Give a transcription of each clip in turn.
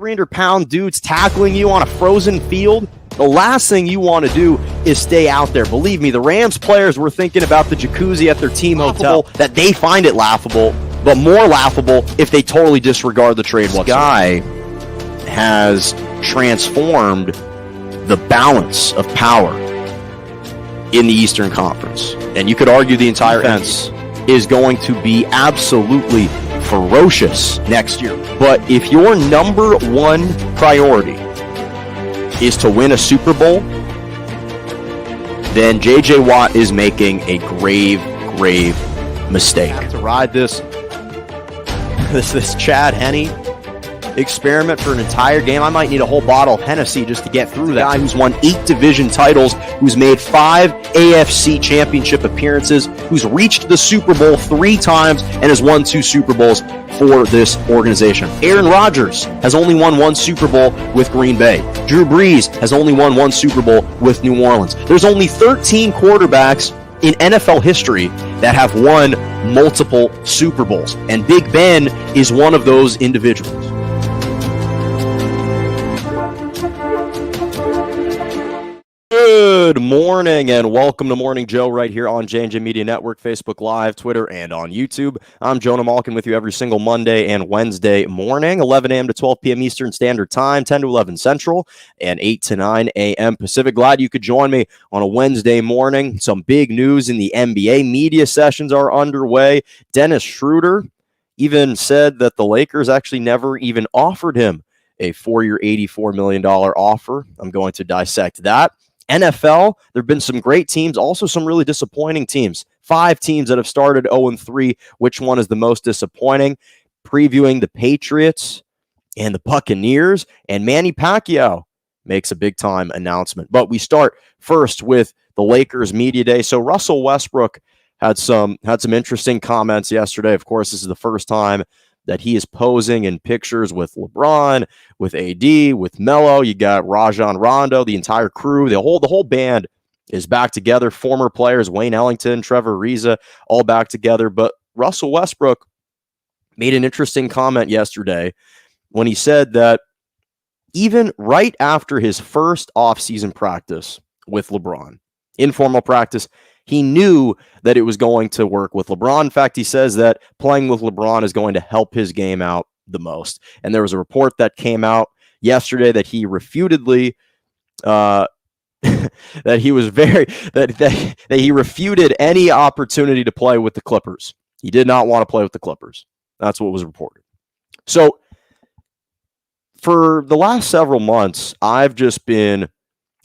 300-pound dudes tackling you on a frozen field, the last thing you want to do is stay out there. Believe me, the Rams players were thinking about the jacuzzi at their team hotel, that they find it laughable, but more laughable if they totally disregard the trade whatsoever. This guy has transformed the balance of power in the Eastern Conference. And you could argue the entire defense is going to be absolutely ferocious next year. But if your number one priority is to win a Super Bowl, then J.J. Watt is making a grave mistake. To ride this Chad Henne experiment for an entire game, I might need a whole bottle of Hennessy just to get through that. Guy who's won 8 division titles, who's made 5 AFC championship appearances, who's reached the Super Bowl 3 times and has won 2 Super Bowls for this organization. Aaron Rodgers has only won 1 Super Bowl with Green Bay. Drew Brees has only won 1 Super Bowl with New Orleans. There's only 13 quarterbacks in NFL history that have won multiple Super Bowls, and Big Ben is one of those individuals. Good morning and welcome to Morning Joe right here on J&J Media Network, Facebook Live, Twitter, and on YouTube. I'm Jonah Malkin with you every single Monday and Wednesday morning, 11 a.m. to 12 p.m. Eastern Standard Time, 10 to 11 Central, and 8 to 9 a.m. Pacific. Glad you could join me on a Wednesday morning. Some big news in the NBA. Media sessions are underway. Dennis Schroder even said that the Lakers actually never even offered him a 4-year, $84 million offer. I'm going to dissect that. NFL, there have been some great teams, also some really disappointing teams. 5 teams that have started 0-3. Which one is the most disappointing? Previewing the Patriots and the Buccaneers, and Manny Pacquiao makes a big-time announcement. But we start first with the Lakers Media Day. So Russell Westbrook had some interesting comments yesterday. Of course, this is the first time that he is posing in pictures with LeBron, with AD, with Melo. You got Rajon Rondo, the entire crew, the whole band is back together. Former players, Wayne Ellington, Trevor Ariza, all back together. But Russell Westbrook made an interesting comment yesterday when he said that even right after his first offseason practice with LeBron, informal practice, he knew that it was going to work with LeBron. In fact, he says that playing with LeBron is going to help his game out the most. And there was a report that came out yesterday that he refutedly that he refuted any opportunity to play with the Clippers. He did not want to play with the Clippers. That's what was reported. So for the last several months, I've just been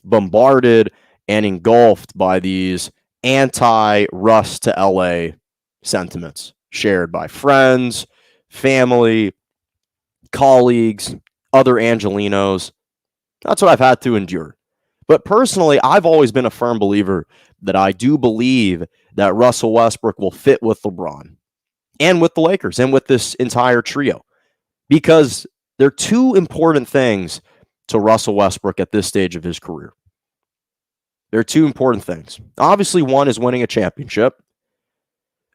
bombarded and engulfed by these anti-Russ to LA sentiments shared by friends, family, colleagues, other Angelinos. That's what I've had to endure. But personally, I've always been a firm believer that I do believe that Russell Westbrook will fit with LeBron and with the Lakers and with this entire trio, because there are 2 important things to Russell Westbrook at this stage of his career. There are 2 important things. Obviously, one is winning a championship.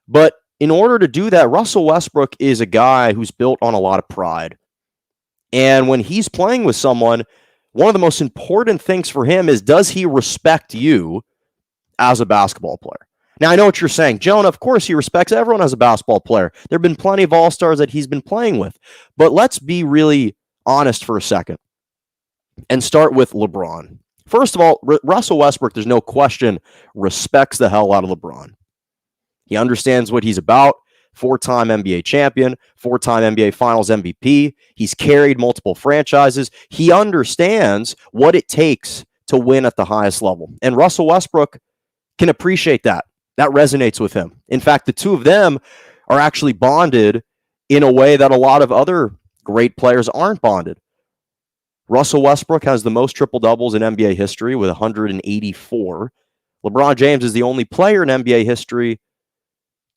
But in order to do that, Russell Westbrook is a guy who's built on a lot of pride. And when he's playing with someone, one of the most important things for him is, does he respect you as a basketball player? Now, I know what you're saying. Jonah, of course he respects everyone as a basketball player. There have been plenty of all-stars that he's been playing with. But let's be really honest for a second and start with LeBron. First of all, Russell Westbrook, there's no question, respects the hell out of LeBron. He understands what he's about. 4-time NBA champion, 4-time NBA Finals MVP. He's carried multiple franchises. He understands what it takes to win at the highest level. And Russell Westbrook can appreciate that. That resonates with him. In fact, the 2 of them are actually bonded in a way that a lot of other great players aren't bonded. Russell Westbrook has the most triple-doubles in NBA history with 184. LeBron James is the only player in NBA history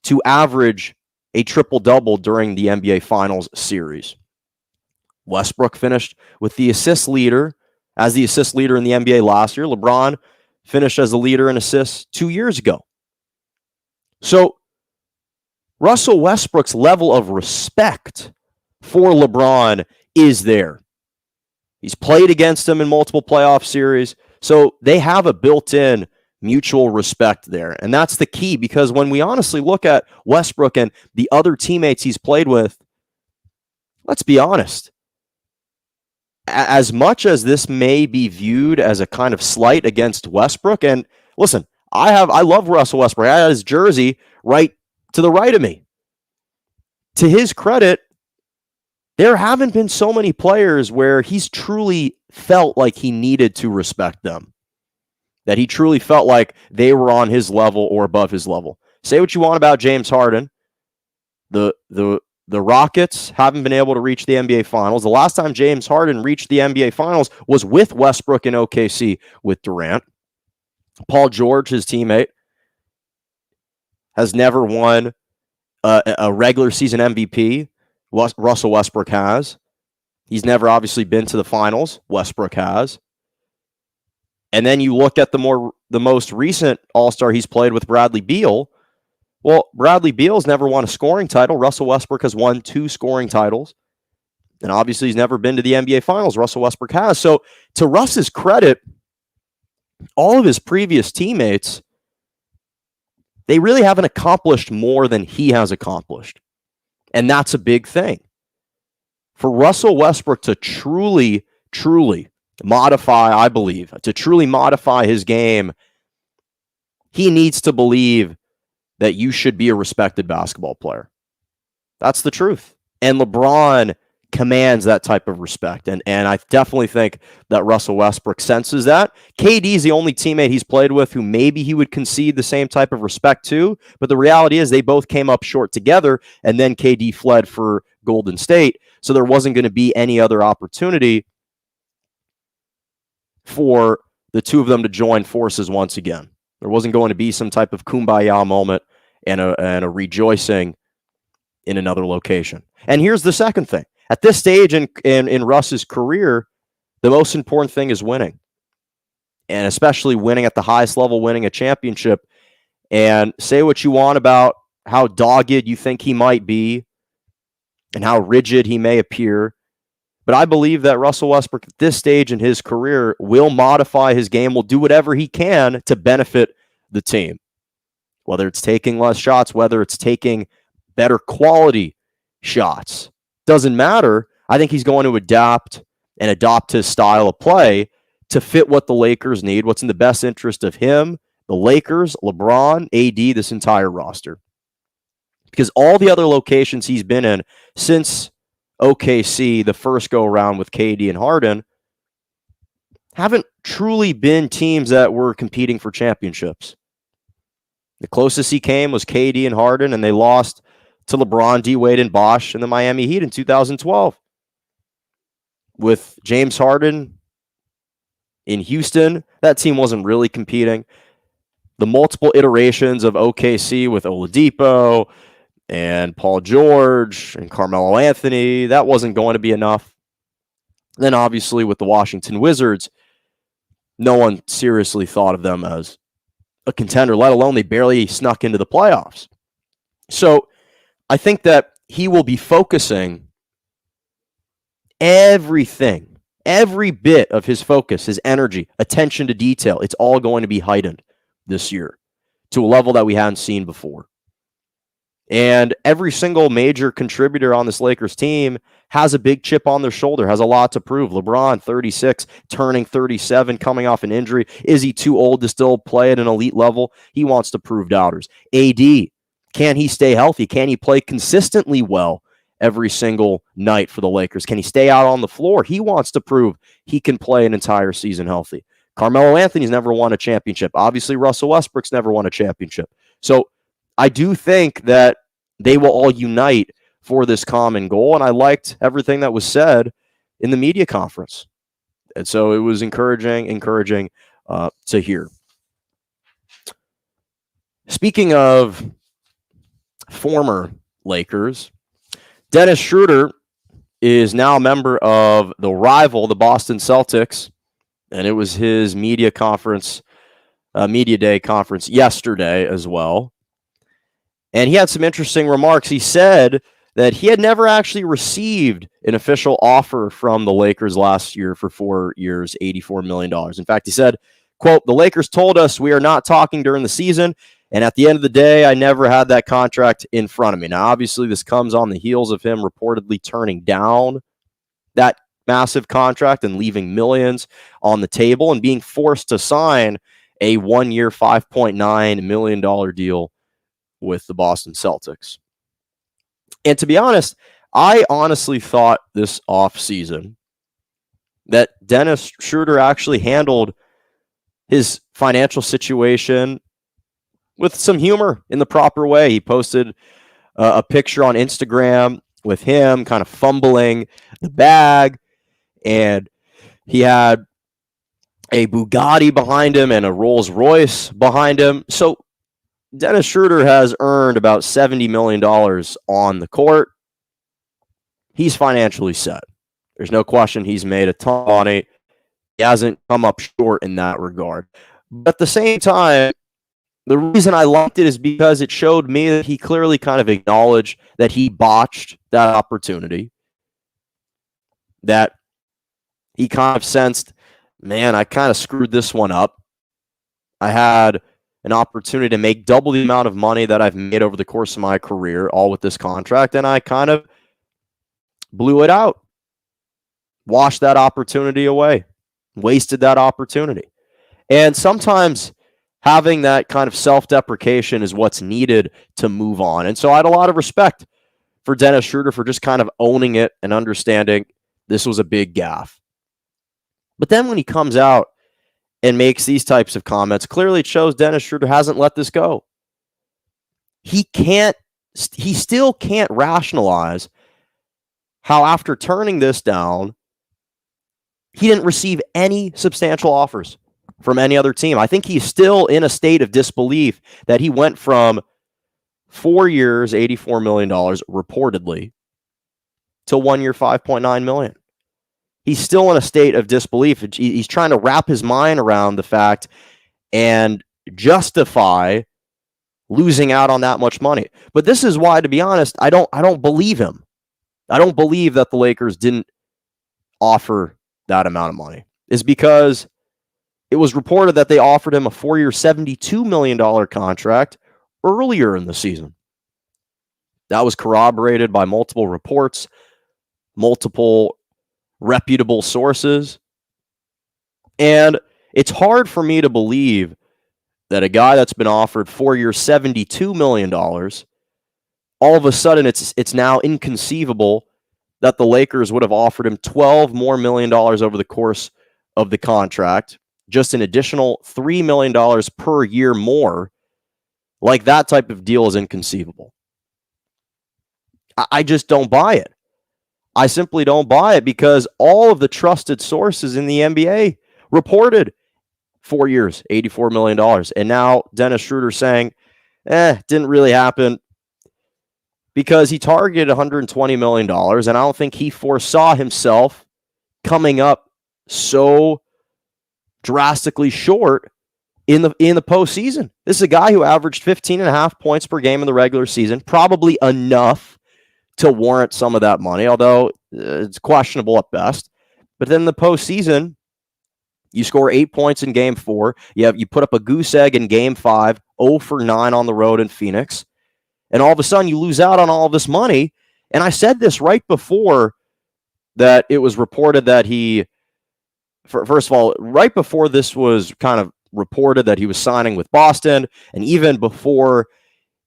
to average a triple-double during the NBA Finals series. Westbrook finished with the assist leader in the NBA last year. LeBron finished as the leader in assists 2 years ago. So Russell Westbrook's level of respect for LeBron is there. He's played against him in multiple playoff series. So they have a built-in mutual respect there. And that's the key, because when we honestly look at Westbrook and the other teammates he's played with, let's be honest, as much as this may be viewed as a kind of slight against Westbrook, and listen, I love Russell Westbrook. I had his jersey right to the right of me. To his credit, there haven't been so many players where he's truly felt like he needed to respect them, that he truly felt like they were on his level or above his level. Say what you want about James Harden. The Rockets haven't been able to reach the NBA Finals. The last time James Harden reached the NBA Finals was with Westbrook in OKC with Durant. Paul George, his teammate, has never won a regular season MVP. Russell Westbrook has. He's never obviously been to the finals. Westbrook has. And then you look at the most recent All-Star he's played with, Bradley Beal. Well, Bradley Beal's never won a scoring title. Russell Westbrook has won 2 scoring titles. And obviously he's never been to the NBA Finals. Russell Westbrook has. So to Russ's credit, all of his previous teammates, they really haven't accomplished more than he has accomplished. And that's a big thing. For Russell Westbrook to truly, truly modify, I believe, to truly modify his game, he needs to believe that you should be a respected basketball player. That's the truth. And LeBron commands that type of respect. And I definitely think that Russell Westbrook senses that. KD is the only teammate he's played with who maybe he would concede the same type of respect to. But the reality is they both came up short together, and then KD fled for Golden State. So there wasn't going to be any other opportunity for the two of them to join forces once again. There wasn't going to be some type of kumbaya moment and a rejoicing in another location. And here's the second thing. At this stage in Russ's career, the most important thing is winning. And especially winning at the highest level, winning a championship. And say what you want about how dogged you think he might be and how rigid he may appear. But I believe that Russell Westbrook at this stage in his career will modify his game, will do whatever he can to benefit the team. Whether it's taking less shots, whether it's taking better quality shots. Doesn't matter. I think he's going to adapt and adopt his style of play to fit what the Lakers need, what's in the best interest of him, the Lakers, LeBron, AD, this entire roster. Because all the other locations he's been in since OKC, the first go-around with KD and Harden, haven't truly been teams that were competing for championships. The closest he came was KD and Harden, and they lost to LeBron, D-Wade, and Bosh in the Miami Heat in 2012. With James Harden in Houston, that team wasn't really competing. The multiple iterations of OKC with Oladipo and Paul George and Carmelo Anthony, that wasn't going to be enough. Then obviously with the Washington Wizards, no one seriously thought of them as a contender, let alone they barely snuck into the playoffs. So I think that he will be focusing everything, every bit of his focus, his energy, attention to detail. It's all going to be heightened this year to a level that we hadn't seen before. And every single major contributor on this Lakers team has a big chip on their shoulder, has a lot to prove. LeBron, 36, turning 37, coming off an injury. Is he too old to still play at an elite level? He wants to prove doubters. AD, can he stay healthy? Can he play consistently well every single night for the Lakers? Can he stay out on the floor? He wants to prove he can play an entire season healthy. Carmelo Anthony's never won a championship. Obviously, Russell Westbrook's never won a championship. So I do think that they will all unite for this common goal, and I liked everything that was said in the media conference. And so it was encouraging to hear. Speaking of former Lakers, Dennis Schroder is now a member of the rival, the Boston Celtics, and it was his media day conference yesterday as well. And he had some interesting remarks. He said that he had never actually received an official offer from the Lakers last year for 4 years, $84 million. In fact, he said, quote, "The Lakers told us we are not talking during the season, and at the end of the day, I never had that contract in front of me." Now, obviously, this comes on the heels of him reportedly turning down that massive contract and leaving millions on the table and being forced to sign a 1-year, $5.9 million deal with the Boston Celtics. And to be honest, I honestly thought this offseason that Dennis Schroder actually handled his financial situation with some humor in the proper way. He posted a picture on Instagram with him kind of fumbling the bag, and he had a Bugatti behind him and a Rolls Royce behind him. So Dennis Schroder has earned about $70 million on the court. He's financially set. There's no question he's made a ton of money. He hasn't come up short in that regard. But at the same time, the reason I liked it is because it showed me that he clearly kind of acknowledged that he botched that opportunity, that he kind of sensed, man, I kind of screwed this one up. I had an opportunity to make double the amount of money that I've made over the course of my career, all with this contract, and I kind of blew it out, washed that opportunity away, wasted that opportunity. And sometimes having that kind of self-deprecation is what's needed to move on. And so I had a lot of respect for Dennis Schroder for just kind of owning it and understanding this was a big gaffe. But then when he comes out and makes these types of comments, clearly it shows Dennis Schroder hasn't let this go. He still can't rationalize how after turning this down, he didn't receive any substantial offers from any other team. I think he's still in a state of disbelief that he went from 4 years, $84 million reportedly, to 1 year, $5.9 million. He's still in a state of disbelief. He's trying to wrap his mind around the fact and justify losing out on that much money. But this is why, to be honest, I don't believe him. I don't believe that the Lakers didn't offer that amount of money. Is because it was reported that they offered him a 4-year, $72 million contract earlier in the season. That was corroborated by multiple reports, multiple reputable sources. And it's hard for me to believe that a guy that's been offered 4 years, $72 million, all of a sudden it's now inconceivable that the Lakers would have offered him $12 million more over the course of the contract, just an additional $3 million per year more. Like, that type of deal is inconceivable. I just don't buy it. I simply don't buy it because all of the trusted sources in the NBA reported 4 years, $84 million. And now Dennis Schroder saying, didn't really happen, because he targeted $120 million. And I don't think he foresaw himself coming up so drastically short in the postseason. This is a guy who averaged 15.5 points per game in the regular season, probably enough to warrant some of that money, although it's questionable at best. But then in the postseason, you score 8 points in game 4. You put up a goose egg in game 5, 0 for 9 on the road in Phoenix. And all of a sudden you lose out on all of this money. And I said this right before that it was reported that first of all, right before this was kind of reported that he was signing with Boston, and even before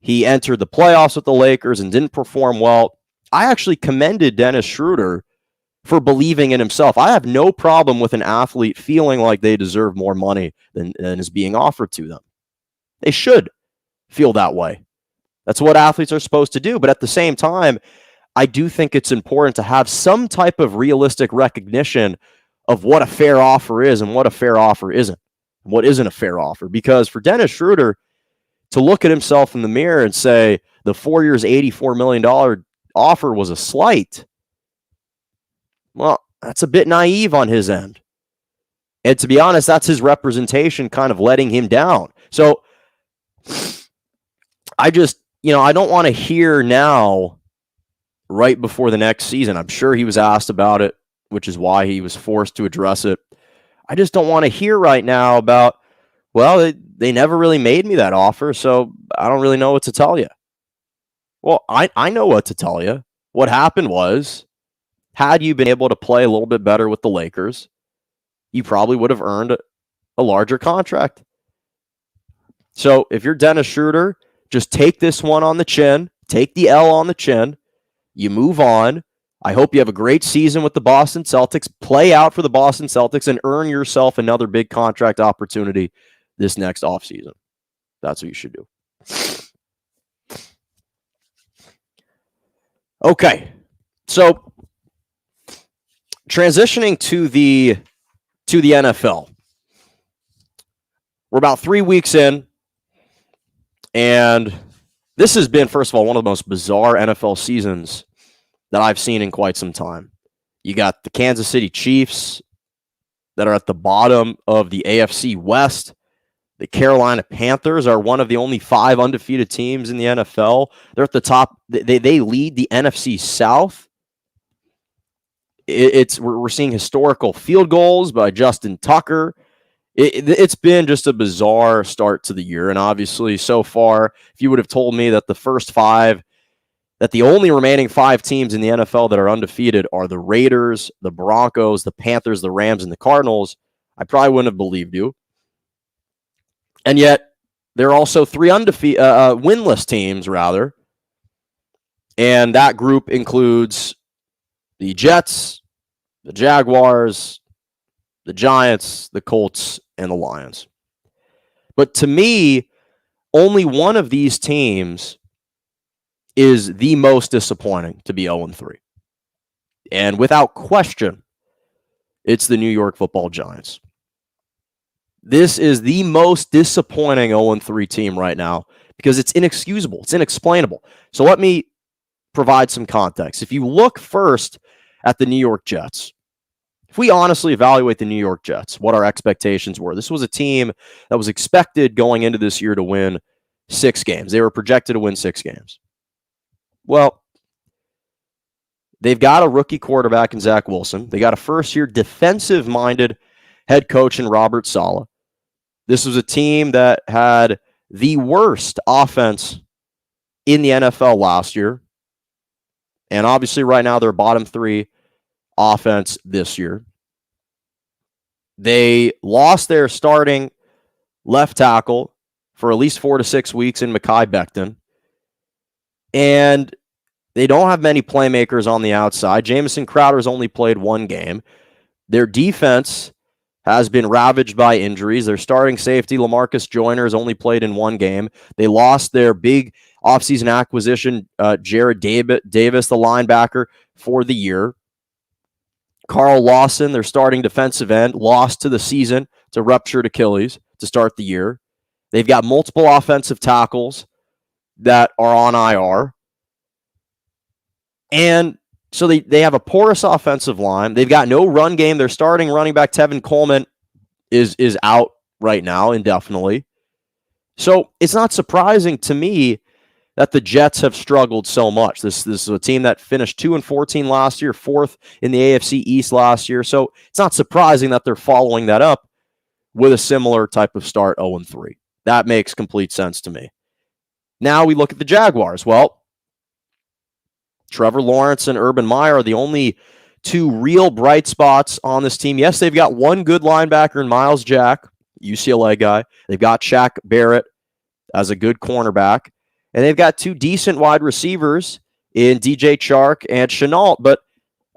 he entered the playoffs with the Lakers and didn't perform well, I actually commended Dennis Schroder for believing in himself. I have no problem with an athlete feeling like they deserve more money than is being offered to them. They should feel that way. That's what athletes are supposed to do. But at the same time, I do think it's important to have some type of realistic recognition of what a fair offer is and what a fair offer isn't, and what isn't a fair offer. Because for Dennis Schroder to look at himself in the mirror and say the 4 years, $84 million offer was a slight, well, that's a bit naive on his end. And to be honest, that's his representation kind of letting him down. So I just, I don't want to hear now right before the next season. I'm sure he was asked about it, which is why he was forced to address it. I just don't want to hear right now about, well, they never really made me that offer, so I don't really know what to tell you. Well, I know what to tell you. What happened was, had you been able to play a little bit better with the Lakers, you probably would have earned a larger contract. So if you're Dennis Schroder, just take this one on the chin, take the L on the chin, you move on. I hope you have a great season with the Boston Celtics. Play out for the Boston Celtics and earn yourself another big contract opportunity this next offseason. That's what you should do. Okay, so transitioning to the NFL. We're about 3 weeks in, and this has been, first of all, one of the most bizarre NFL seasons that I've seen in quite some time. You got the Kansas City Chiefs that are at the bottom of the AFC West. The Carolina Panthers are one of the only 5 undefeated teams in the NFL. They're at the top. They lead the NFC South. We're seeing historical field goals by Justin Tucker. It's been just a bizarre start to the year. And obviously, so far, if you would have told me that the only remaining 5 teams in the NFL that are undefeated are the Raiders, the Broncos, the Panthers, the Rams, and the Cardinals, I probably wouldn't have believed you. And yet, there are also 3 winless teams, rather. And that group includes the Jets, the Jaguars, the Giants, the Colts, and the Lions. But to me, only one of these teams is the most disappointing to be 0-3. And without question, it's the New York Football Giants. This is the most disappointing 0-3 team right now because it's inexcusable. It's inexplainable. So let me provide some context. If you look first at the New York Jets, if we honestly evaluate the New York Jets, what our expectations were, this was a team that was expected going into this year to win 6 games. They were projected to win 6 games. Well, they've got a rookie quarterback in Zach Wilson. They got a first-year defensive-minded head coach in Robert Saleh. This was a team that had the worst offense in the NFL last year. And obviously right now they're bottom 3 offense this year. They lost their starting left tackle for at least 4 to 6 weeks in Mekhi Becton. And they don't have many playmakers on the outside. Jamison Crowder's only played 1 game. Their defense has been ravaged by injuries. Their starting safety, LaMarcus Joyner, has only played in 1 game. They lost their big offseason acquisition, Jared Davis, the linebacker, for the year. Carl Lawson, their starting defensive end, lost to the season to ruptured Achilles to start the year. They've got multiple offensive tackles that are on IR. And so they have a porous offensive line. They've got no run game. Their starting running back, Tevin Coleman, is out right now indefinitely. So it's not surprising to me that the Jets have struggled so much. This is a team that finished 2-14 last year, 4th in the AFC East last year. So it's not surprising that they're following that up with a similar type of start, 0-3. That makes complete sense to me. Now we look at the Jaguars. Well, Trevor Lawrence and Urban Meyer are the only 2 real bright spots on this team. Yes, they've got 1 good linebacker in Miles Jack, UCLA guy. They've got Shaq Barrett as a good cornerback. And they've got 2 decent wide receivers in DJ Chark and Chenault. But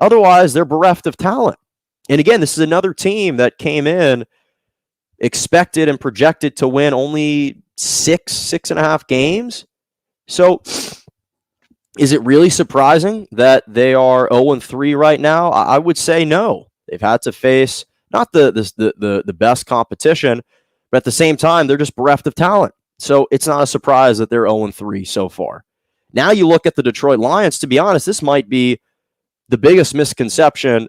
otherwise, they're bereft of talent. And again, this is another team that came in expected and projected to win only 6.5 games. So is it really surprising that they are 0-3 right now? I would say no. They've had to face not the best competition, but at the same time, they're just bereft of talent. So it's not a surprise that they're 0-3 so far. Now you look at the Detroit Lions, to be honest, this might be the biggest misconception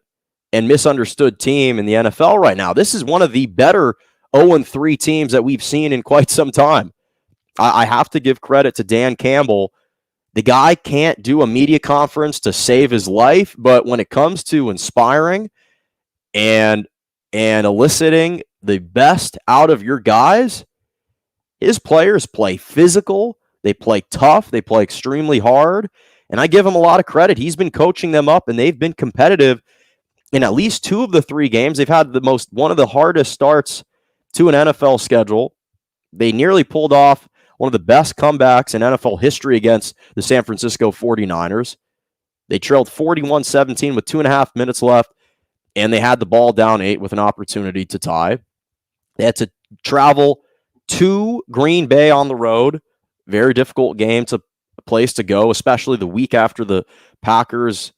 and misunderstood team in the NFL right now. This is one of the better 0-3 teams that we've seen in quite some time. I have to give credit to Dan Campbell The guy can't do a media conference to save his life, but when it comes to inspiring and eliciting the best out of your guys, his players play physical, they play tough, they play extremely hard, and I give him a lot of credit. He's been coaching them up, and they've been competitive in at least 2 of the 3 games. They've had one of the hardest starts to an NFL schedule. They nearly pulled off one of the best comebacks in NFL history against the San Francisco 49ers. They trailed 41-17 with 2.5 minutes left, and they had the ball down 8 with an opportunity to tie. They had to travel to Green Bay on the road. Very difficult game, to a place to go, especially the week after the Packers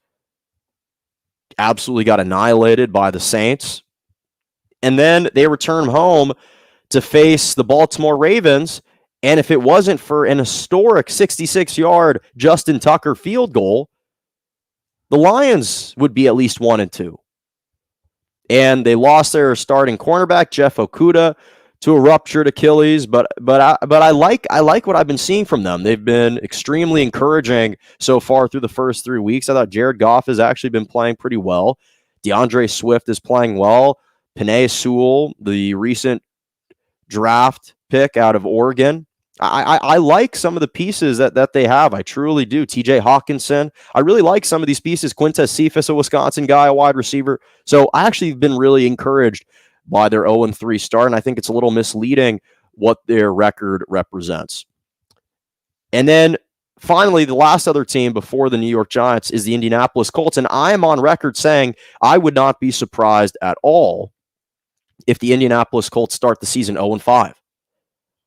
absolutely got annihilated by the Saints. And then they return home to face the Baltimore Ravens. And if it wasn't for an historic 66-yard Justin Tucker field goal, the Lions would be at least 1-2. And they lost their starting cornerback, Jeff Okudah, to a ruptured Achilles. But I like what I've been seeing from them. They've been extremely encouraging so far through the first 3 weeks. I thought Jared Goff has actually been playing pretty well. DeAndre Swift is playing well. Penei Sewell, the recent draft pick out of Oregon. I like some of the pieces that they have. I truly do. TJ Hawkinson. I really like some of these pieces. Quintez Cephas, a Wisconsin guy, a wide receiver. So I actually have been really encouraged by their 0-3 start, and I think it's a little misleading what their record represents. And then finally, the last other team before the New York Giants is the Indianapolis Colts, and I am on record saying I would not be surprised at all if the Indianapolis Colts start the season 0-5.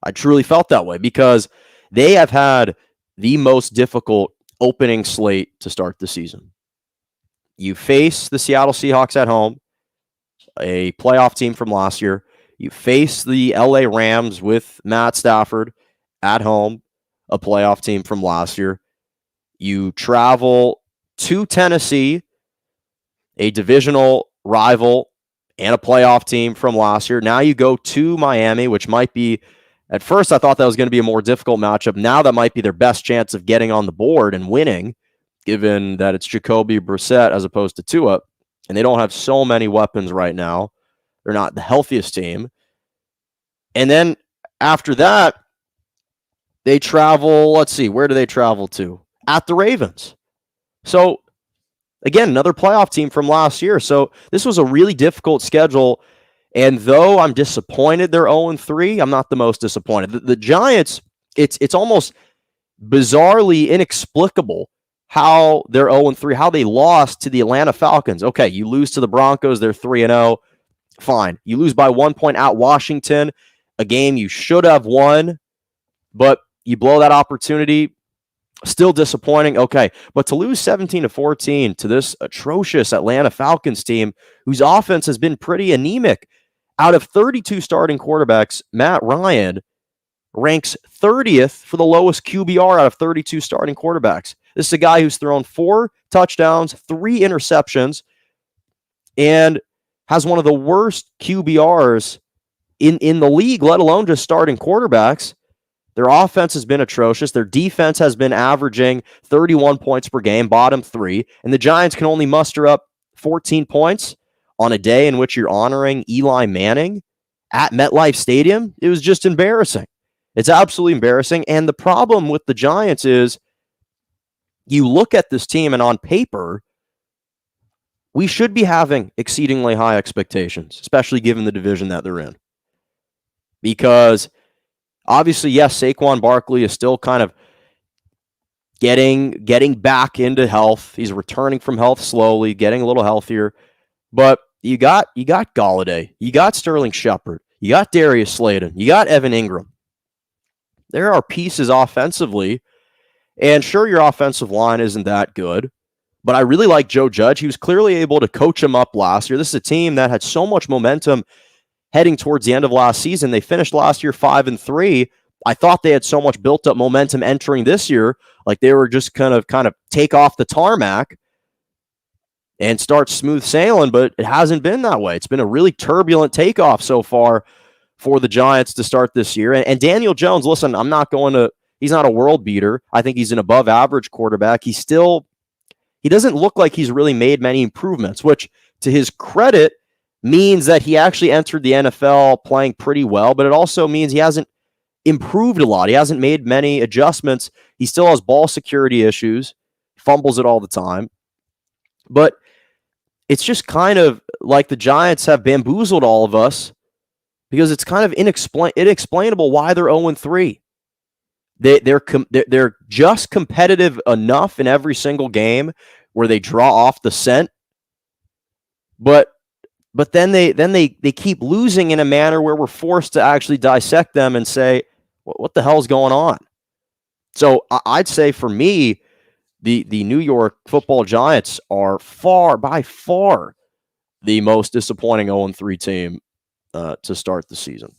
I truly felt that way because they have had the most difficult opening slate to start the season. You face the Seattle Seahawks at home, a playoff team from last year. You face the LA Rams with Matt Stafford at home, a playoff team from last year. You travel to Tennessee, a divisional rival and a playoff team from last year. Now you go to Miami, which might be, at first I thought that was going to be a more difficult matchup. Now that might be their best chance of getting on the board and winning, given that it's Jacoby Brissett as opposed to Tua. And they don't have so many weapons right now. They're not the healthiest team. And then after that, they travel, let's see, where do they travel to? At the Ravens. So, again, another playoff team from last year. So this was a really difficult schedule. And though I'm disappointed they're 0-3, I'm not the most disappointed. The Giants, it's almost bizarrely inexplicable how they're 0-3, how they lost to the Atlanta Falcons. Okay, you lose to the Broncos, they're 3-0. Fine. You lose by 1 point at Washington, a game you should have won, but you blow that opportunity. Still disappointing. Okay, but to lose 17-14 to this atrocious Atlanta Falcons team, whose offense has been pretty anemic. Out of 32 starting quarterbacks, Matt Ryan ranks 30th for the lowest QBR out of 32 starting quarterbacks. This is a guy who's thrown 4 touchdowns, 3 interceptions, and has one of the worst QBRs in the league, let alone just starting quarterbacks. Their offense has been atrocious. Their defense has been averaging 31 points per game, bottom 3. And the Giants can only muster up 14 points on a day in which you're honoring Eli Manning at MetLife Stadium. It was just embarrassing. It's absolutely embarrassing. And the problem with the Giants is you look at this team and on paper, we should be having exceedingly high expectations, especially given the division that they're in. Because obviously, yes, Saquon Barkley is still kind of getting back into health. He's returning from health slowly, getting a little healthier. But you got Golladay, you got Sterling Shepard, you got Darius Slayton, you got Evan Ingram. There are pieces offensively, and sure, your offensive line isn't that good, but I really like Joe Judge. He was clearly able to coach him up last year. This is a team that had so much momentum heading towards the end of last season. They finished last year 5-3. I thought they had so much built up momentum entering this year, like they were just kind of take off the tarmac and start smooth sailing, but it hasn't been that way. It's been a really turbulent takeoff so far for the Giants to start this year. And Daniel Jones, listen, I'm not going to He's not a world beater. I think he's an above average quarterback. He doesn't look like he's really made many improvements, which to his credit means that he actually entered the NFL playing pretty well, but it also means he hasn't improved a lot. He hasn't made many adjustments. He still has ball security issues, fumbles it all the time. But it's just kind of like the Giants have bamboozled all of us because it's kind of inexplainable why they're 0-3. They're just competitive enough in every single game where they draw off the scent, but then they keep losing in a manner where we're forced to actually dissect them and say, what the hell's going on? So I'd say for me, the New York Football Giants are by far the most disappointing 0-3 team to start the season.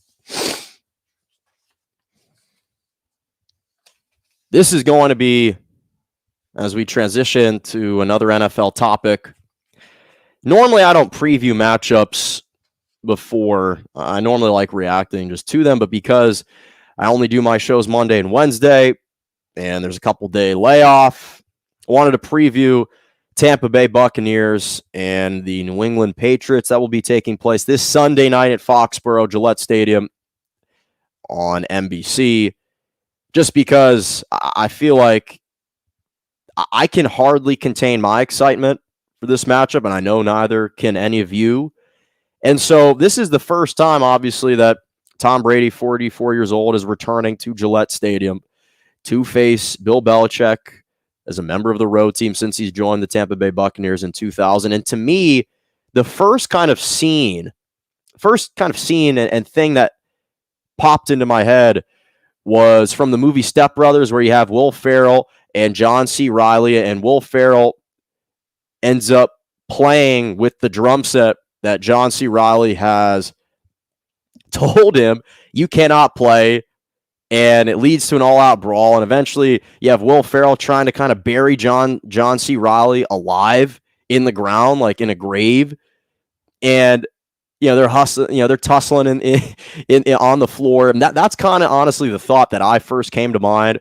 This is going to be, as we transition to another NFL topic. Normally, I don't preview matchups before. I normally like reacting just to them, but because I only do my shows Monday and Wednesday, and there's a couple-day layoff, I wanted to preview Tampa Bay Buccaneers and the New England Patriots. That will be taking place this Sunday night at Foxborough Gillette Stadium on NBC, just because I feel like I can hardly contain my excitement for this matchup, and I know neither can any of you. And so this is the first time, obviously, that Tom Brady, 44 years old, is returning to Gillette Stadium to face Bill Belichick as a member of the road team since he's joined the Tampa Bay Buccaneers in 2000. And to me, the first kind of scene and thing that popped into my head was from the movie Step Brothers, where you have Will Ferrell and John C. Reilly, and Will Ferrell ends up playing with the drum set that John C. Reilly has told him you cannot play, and it leads to an all-out brawl, and eventually you have Will Ferrell trying to kind of bury John C. Reilly alive in the ground, like in a grave, and they're hustling, they're tussling in on the floor, and that's kind of honestly the thought that I first came to mind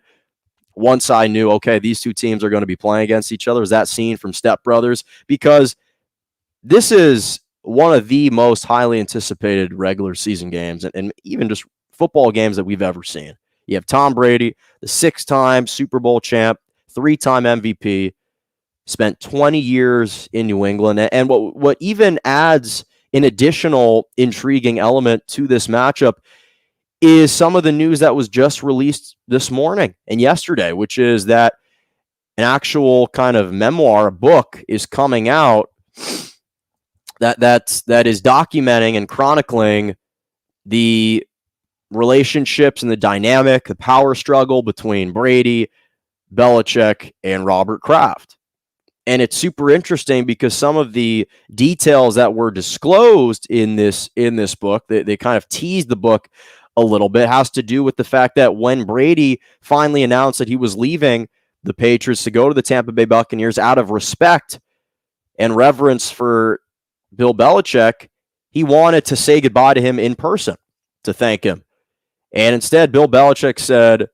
once I knew, okay, these two teams are going to be playing against each other, is that scene from Step Brothers, because this is one of the most highly anticipated regular season games and even just football games that we've ever seen. You have Tom Brady, the 6-time Super Bowl champ, 3-time MVP, spent 20 years in New England. And what even adds an additional intriguing element to this matchup is some of the news that was just released this morning and yesterday, which is that an actual kind of memoir, a book, is coming out that is documenting and chronicling the relationships and the dynamic, the power struggle between Brady, Belichick, and Robert Kraft. And it's super interesting because some of the details that were disclosed in this book, they kind of teased the book a little bit, has to do with the fact that when Brady finally announced that he was leaving the Patriots to go to the Tampa Bay Buccaneers out of respect and reverence for Bill Belichick, he wanted to say goodbye to him in person to thank him. And instead, Bill Belichick said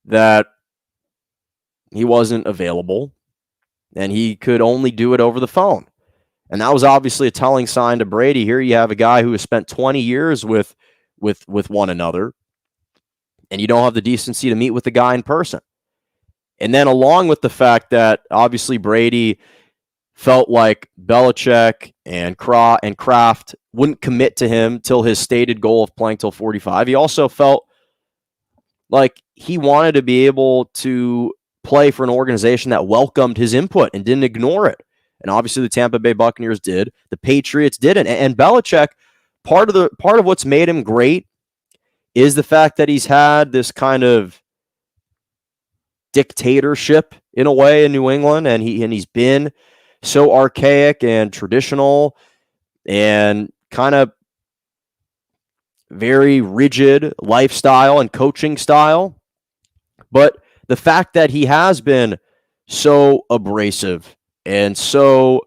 that he wasn't available and he could only do it over the phone. And that was obviously a telling sign to Brady. Here you have a guy who has spent 20 years with one another, and you don't have the decency to meet with the guy in person. And then along with the fact that obviously Brady felt like Belichick and Kraft wouldn't commit to him till his stated goal of playing till 45. He also felt like he wanted to be able to play for an organization that welcomed his input and didn't ignore it. And obviously the Tampa Bay Buccaneers did. The Patriots didn't. And Belichick, part of what's made him great is the fact that he's had this kind of dictatorship in a way in New England, and he's been so archaic and traditional and kind of very rigid lifestyle and coaching style. But the fact that he has been so abrasive and so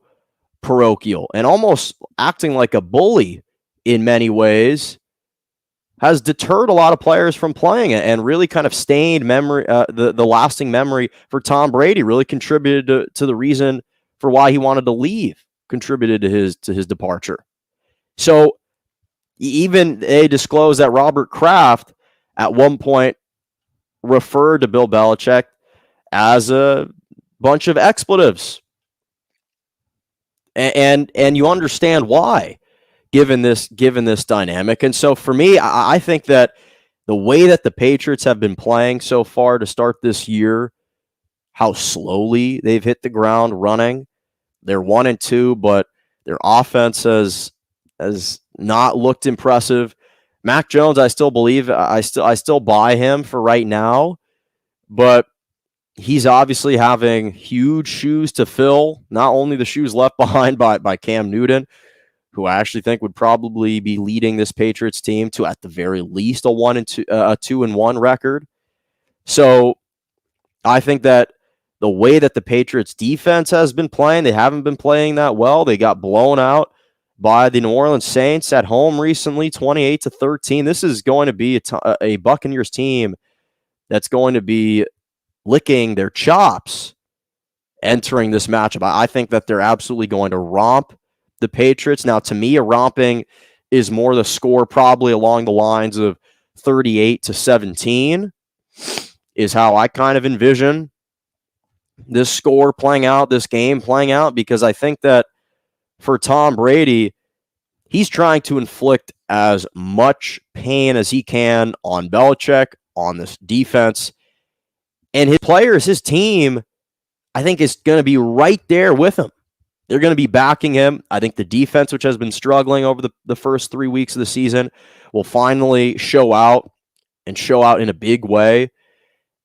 parochial and almost acting like a bully in many ways has deterred a lot of players from playing it and really kind of stained memory, the lasting memory for Tom Brady, really contributed to the reason for why he wanted to leave, contributed to his departure. So even they disclosed that Robert Kraft at one point referred to Bill Belichick as a bunch of expletives. And you understand why, given this dynamic. And so for me, I think that the way that the Patriots have been playing so far to start this year, how slowly they've hit the ground running. They're 1-2, but their offense has not looked impressive. Mac Jones, I still believe, I still buy him for right now, but he's obviously having huge shoes to fill. Not only the shoes left behind by Cam Newton, who I actually think would probably be leading this Patriots team to, at the very least, a 2-1 record. So I think that the way that the Patriots defense has been playing, they haven't been playing that well. They got blown out by the New Orleans Saints at home recently, 28-13. This is going to be a Buccaneers team that's going to be licking their chops entering this matchup. I think that they're absolutely going to romp the Patriots. Now, to me, a romping is more the score probably along the lines of 38-17 is how I kind of envision this score playing out, this game playing out, because I think that for Tom Brady, he's trying to inflict as much pain as he can on Belichick, on this defense, and his players, his team, I think is going to be right there with him. They're going to be backing him. I think the defense, which has been struggling over the first 3 weeks of the season, will finally show out in a big way.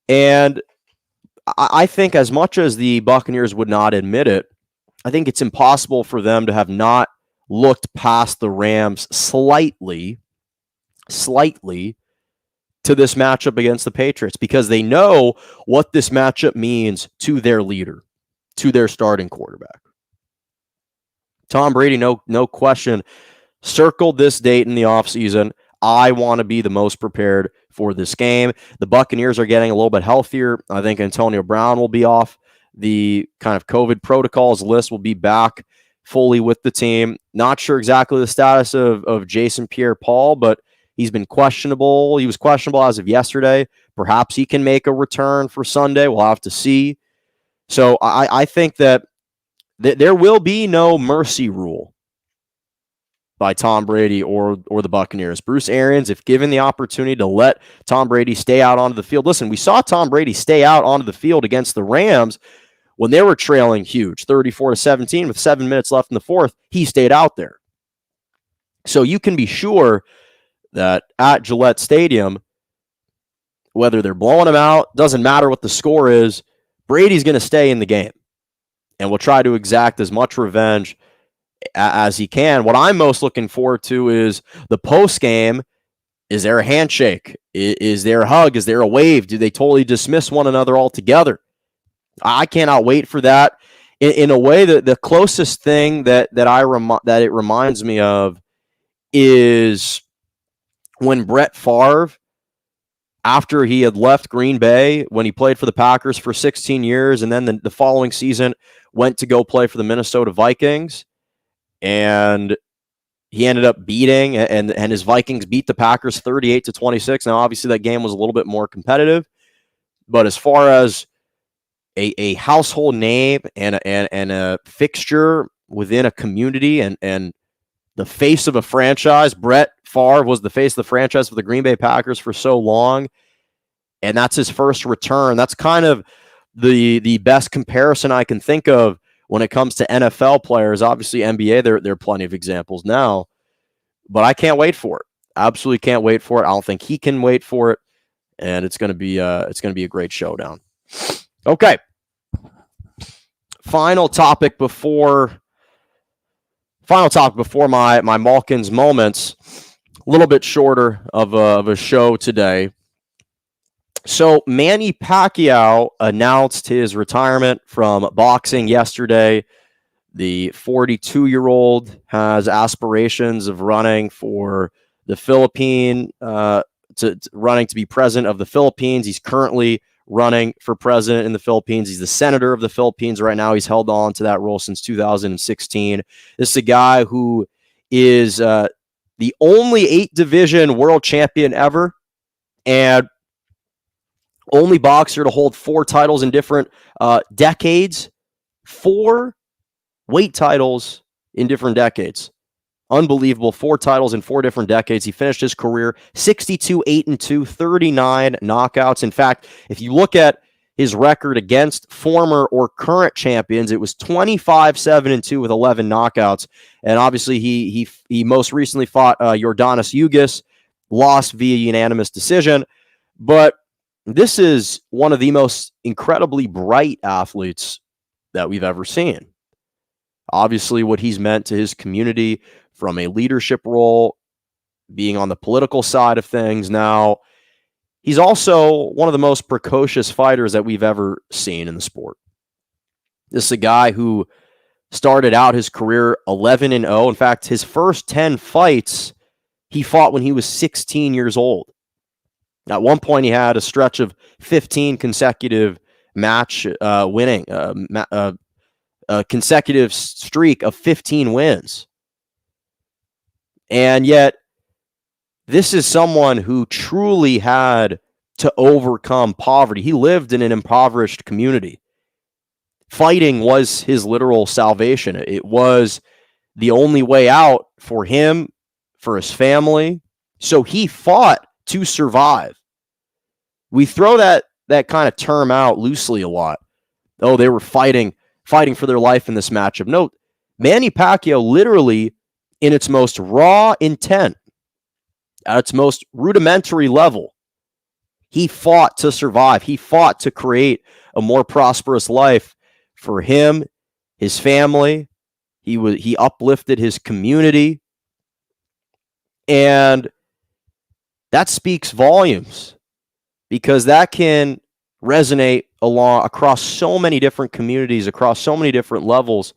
And I think as much as the Buccaneers would not admit it, I think it's impossible for them to have not looked past the Rams slightly to this matchup against the Patriots, because they know what this matchup means to their leader, to their starting quarterback. Tom Brady, no question, circled this date in the offseason. I want to be the most prepared for this game. The Buccaneers are getting a little bit healthier. I think Antonio Brown will be off the kind of COVID protocols list, will be back fully with the team. Not sure exactly the status of Jason Pierre-Paul, but he's been questionable. He was questionable as of yesterday. Perhaps he can make a return for Sunday. We'll have to see. So I think that there will be no mercy rule by Tom Brady or the Buccaneers. Bruce Arians, if given the opportunity to let Tom Brady stay out onto the field. Listen, we saw Tom Brady stay out onto the field against the Rams when they were trailing huge, 34-17 with 7 minutes left in the fourth. He stayed out there. So you can be sure that at Gillette Stadium, whether they're blowing him out, doesn't matter what the score is, Brady's going to stay in the game and will try to exact as much revenge as he can. What I'm most looking forward to is the post game. Is there a handshake? Is there a hug? Is there a wave? Do they totally dismiss one another altogether? I cannot wait for that. In a way, that the closest thing that it reminds me of is when Brett Favre, after he had left Green Bay, when he played for the Packers for 16 years, and then the following season went to go play for the Minnesota Vikings, and he ended up beating, and his Vikings beat the Packers 38-26. Now, obviously, that game was a little bit more competitive, but as far as a household name and a fixture within a community and the face of a franchise, Brett Favre was the face of the franchise for the Green Bay Packers for so long, and that's his first return. That's kind of the best comparison I can think of when it comes to NFL players. Obviously, NBA, there are plenty of examples now, but I can't wait for it. Absolutely can't wait for it. I don't think he can wait for it, and it's going to be a great showdown. Okay. Final topic before my Malkins moments. A little bit shorter of a show today. So Manny Pacquiao announced his retirement from boxing yesterday. The 42-year-old has aspirations of running for the Philippine, running to be president of the Philippines. He's currently running for president in the Philippines. He's the senator of the Philippines right now. He's held on to that role since 2016. This is a guy who is the only 8-division world champion ever, and only boxer to hold 4 titles in different decades. 4 weight titles in different decades. Unbelievable. 4 titles in 4 different decades. He finished his career 62, 8-2, 39 knockouts. In fact, if you look at his record against former or current champions, it was 25, 7-2 with 11 knockouts. And obviously, he most recently fought Yordanis Ugas, lost via unanimous decision. But this is one of the most incredibly bright athletes that we've ever seen. Obviously, what he's meant to his community from a leadership role, being on the political side of things now. He's also one of the most precocious fighters that we've ever seen in the sport. This is a guy who started out his career 11-0. In fact, his first 10 fights, he fought when he was 16 years old. At one point, he had a stretch of 15 consecutive match winning, a consecutive streak of 15 wins. And yet, this is someone who truly had to overcome poverty. He lived in an impoverished community. Fighting was his literal salvation. It was the only way out for him, for his family. So he fought to survive. We throw that kind of term out loosely a lot. Oh, they were fighting for their life in this matchup. No, Manny Pacquiao literally, in its most raw intent, at its most rudimentary level, he fought to survive. He fought to create a more prosperous life for him, his family. He uplifted his community. And that speaks volumes, because that can resonate across so many different communities, across so many different levels,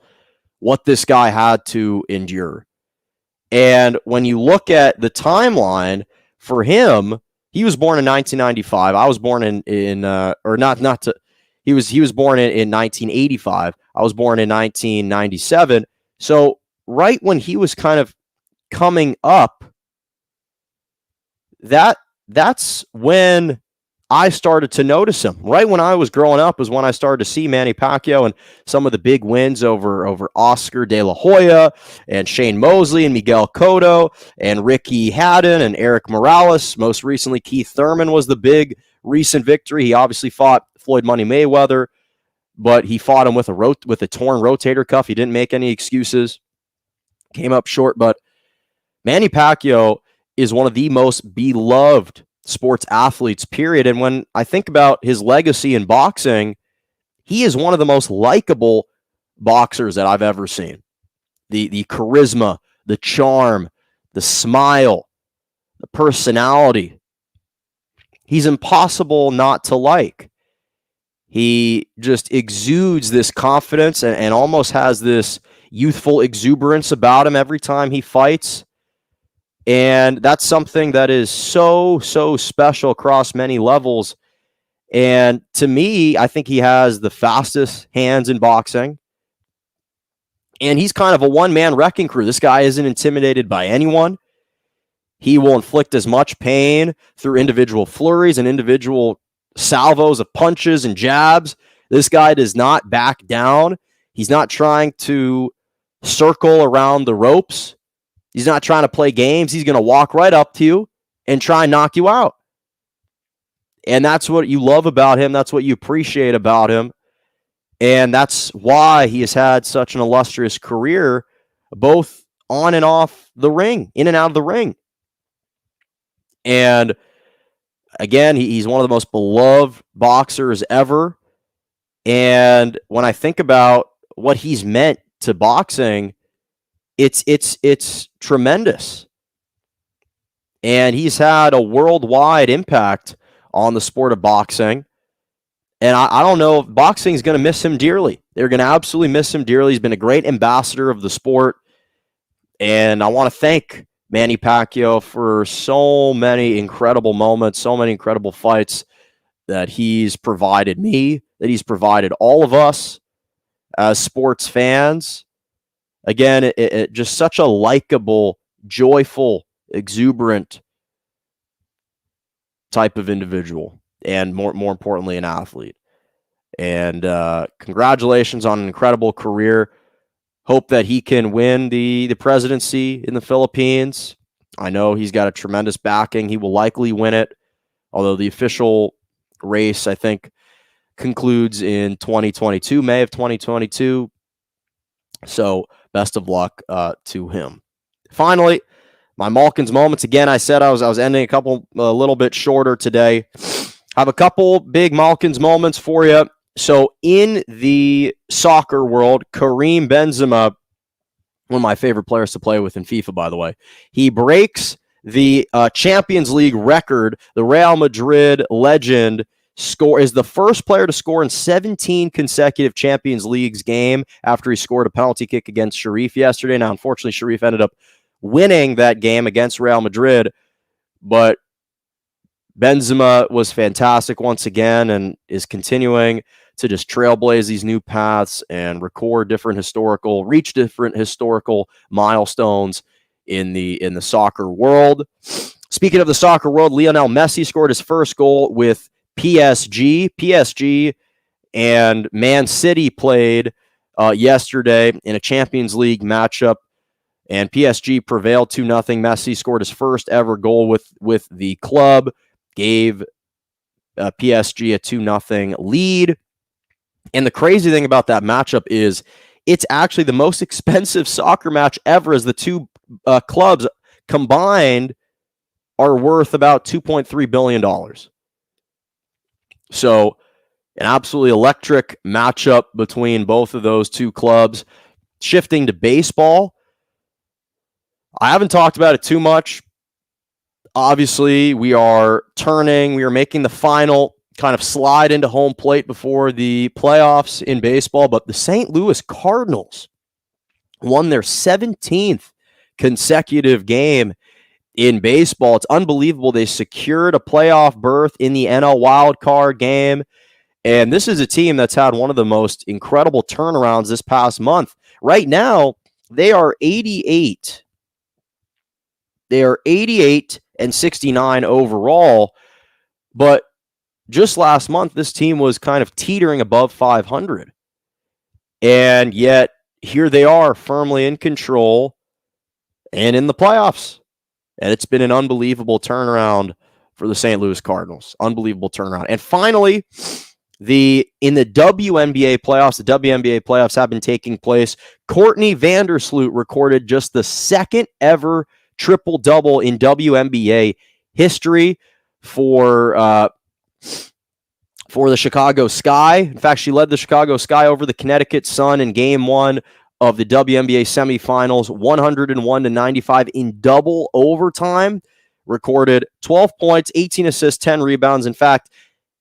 what this guy had to endure. And when you look at the timeline for him, he was born in 1995. I was born he was born in 1985. I was born in 1997. So right when he was kind of coming up, that's when I started to notice him. Right when I was growing up was when I started to see Manny Pacquiao and some of the big wins over Oscar De La Hoya and Shane Mosley and Miguel Cotto and Ricky Haddon and Eric Morales. Most recently, Keith Thurman was the big recent victory. He obviously fought Floyd Money Mayweather, but he fought him with a torn rotator cuff. He didn't make any excuses. Came up short, but Manny Pacquiao is one of the most beloved sports athletes, period. And when I think about his legacy in boxing, he is one of the most likable boxers that I've ever seen. The charisma, the charm, the smile, the personality. He's impossible not to like. He just exudes this confidence and almost has this youthful exuberance about him every time he fights. And that's something that is so, so special across many levels. And to me, I think he has the fastest hands in boxing. And he's kind of a one-man wrecking crew. This guy isn't intimidated by anyone. He will inflict as much pain through individual flurries and individual salvos of punches and jabs. This guy does not back down. He's not trying to circle around the ropes. He's not trying to play games. He's going to walk right up to you and try and knock you out. And that's what you love about him. That's what you appreciate about him. And that's why he has had such an illustrious career, both on and off the ring, in and out of the ring. And again, he's one of the most beloved boxers ever. And when I think about what he's meant to boxing, it's tremendous. And he's had a worldwide impact on the sport of boxing. And I don't know if boxing is going to miss him dearly. They're going to absolutely miss him dearly. He's been a great ambassador of the sport. And I want to thank Manny Pacquiao for so many incredible moments, so many incredible fights that he's provided me, that he's provided all of us as sports fans. Again, it just such a likable, joyful, exuberant type of individual, and more importantly, an athlete. And congratulations on an incredible career. Hope that he can win the presidency in the Philippines. I know he's got a tremendous backing. He will likely win it, although the official race, I think, concludes in 2022, May of 2022. So best of luck to him. Finally, my Malkins moments. Again, I said I was ending a little bit shorter today. I have a couple big Malkins moments for you. So in the soccer world, Kareem Benzema, one of my favorite players to play with in FIFA, by the way, he breaks the Champions League record. The Real Madrid legend is the first player to score in 17 consecutive Champions Leagues game after he scored a penalty kick against Sharif yesterday. Now, unfortunately, Sharif ended up winning that game against Real Madrid, but Benzema was fantastic once again and is continuing to just trailblaze these new paths and reach different historical milestones in the soccer world. Speaking of the soccer world, Lionel Messi scored his first goal with PSG. PSG and Man City played yesterday in a Champions League matchup, and PSG prevailed 2-0. Messi scored his first ever goal with the club, gave PSG a 2-0 lead. And the crazy thing about that matchup is it's actually the most expensive soccer match ever, as the two clubs combined are worth about $2.3 billion. So an absolutely electric matchup between both of those two clubs. Shifting to baseball, I haven't talked about it too much. Obviously, we are making the final kind of slide into home plate before the playoffs in baseball, but the St. Louis Cardinals won their 17th consecutive game in baseball. It's unbelievable. They secured a playoff berth in the NL wildcard game, and this is a team that's had one of the most incredible turnarounds this past month. Right now, they are 88. They are 88 and 69 overall, but just last month, this team was kind of teetering above 500. And yet, here they are firmly in control and in the playoffs. And it's been an unbelievable turnaround for the St. Louis Cardinals. Unbelievable turnaround. And finally, in the WNBA playoffs, the WNBA playoffs have been taking place. Courtney Vandersloot recorded just the second ever triple-double in WNBA history for the Chicago Sky. In fact, she led the Chicago Sky over the Connecticut Sun in Game 1 of the WNBA semifinals, 101-95 in double overtime. Recorded 12 points, 18 assists, 10 rebounds. In fact,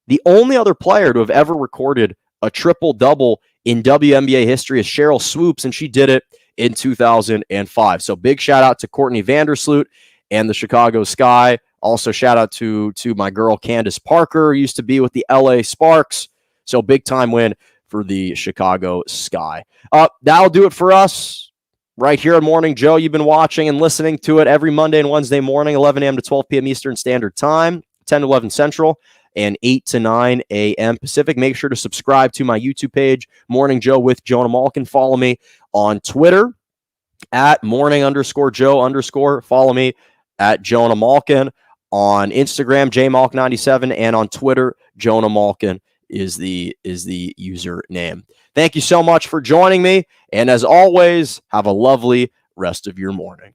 the only other player to have ever recorded a triple-double in WNBA history is Cheryl Swoops, and she did it in 2005. So big shout-out to Courtney Vandersloot and the Chicago Sky. Also, shout out to my girl, Candace Parker, who used to be with the LA Sparks. So big time win for the Chicago Sky. That'll do it for us right here on Morning Joe. You've been watching and listening to it every Monday and Wednesday morning, 11 a.m. to 12 p.m. Eastern Standard Time, 10 to 11 Central, and 8 to 9 a.m. Pacific. Make sure to subscribe to my YouTube page, Morning Joe with Jonah Malkin. Follow me on Twitter at morning_Joe_. Follow me at Jonah Malkin. On Instagram, jmalk97, and on Twitter, Jonah Malkin is the username. Thank you so much for joining me, and as always, have a lovely rest of your morning.